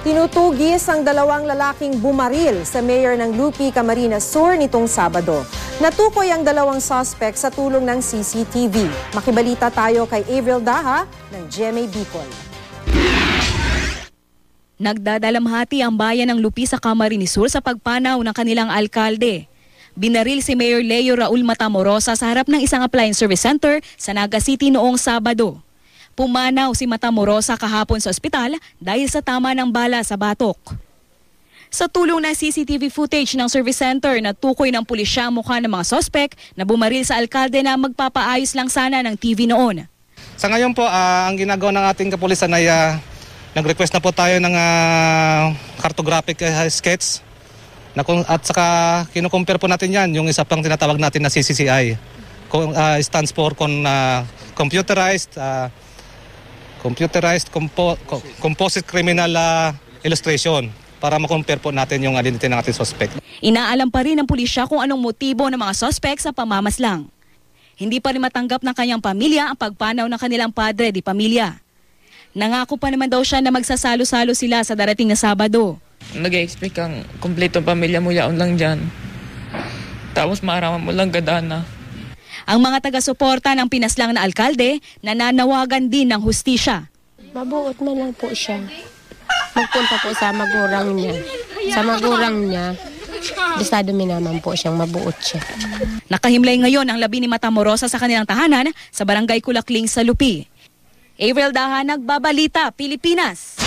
Tinutugis ang dalawang lalaking bumaril sa mayor ng Lupi, Camarines Sur nitong Sabado. Natukoy ang dalawang suspect sa tulong ng CCTV. Makibalita tayo kay Avril Daha ng GMA Bicol. Nagdadalamhati ang bayan ng Lupi sa Camarines Sur sa pagpanaw ng kanilang alkalde. Binaril si Mayor Leo Raul Matamorosa sa harap ng isang appliance service center sa Naga City noong Sabado. Pumanaw si Matamorosa kahapon sa ospital dahil sa tama ng bala sa batok. Sa tulong ng CCTV footage ng service center, natukoy ng pulisya ang mukha ng mga sospek na bumaril sa alkalde na magpapaayos lang sana ng TV noon. Sa ngayon po, ang ginagawa ng ating kapulisan ay nag-request na po tayo ng cartographic sketch at saka kinukumpare po natin yan, yung isa pang tinatawag natin na CCCI. Stands for Computerized Composite Criminal Illustration para makompare po natin yung identity ng ating suspect. Inaalam pa rin ng pulisya kung anong motibo ng mga suspect sa pamamaslang. Hindi pa rin matanggap ng kanyang pamilya ang pagpanaw ng kanilang padre di pamilya. Nangako pa naman daw siya na magsasalo-salo sila sa darating na Sabado. Nag-expect kang kumpletong pamilya mo yaon lang dyan. Tapos maaraman mo lang gadana. Ang mga taga-suporta ng pinaslang na alkalde nananawagan din ng hustisya. Mabuot man lang po siya. Magpunta po sa magurang niya. Sa magurang niya, bisado naman po siyang mabuot siya. Nakahimlay ngayon ang labi ni Matamorosa sa kanilang tahanan sa Barangay Kulakling sa Lupi. Avril Daha, Nagbabalita, Pilipinas.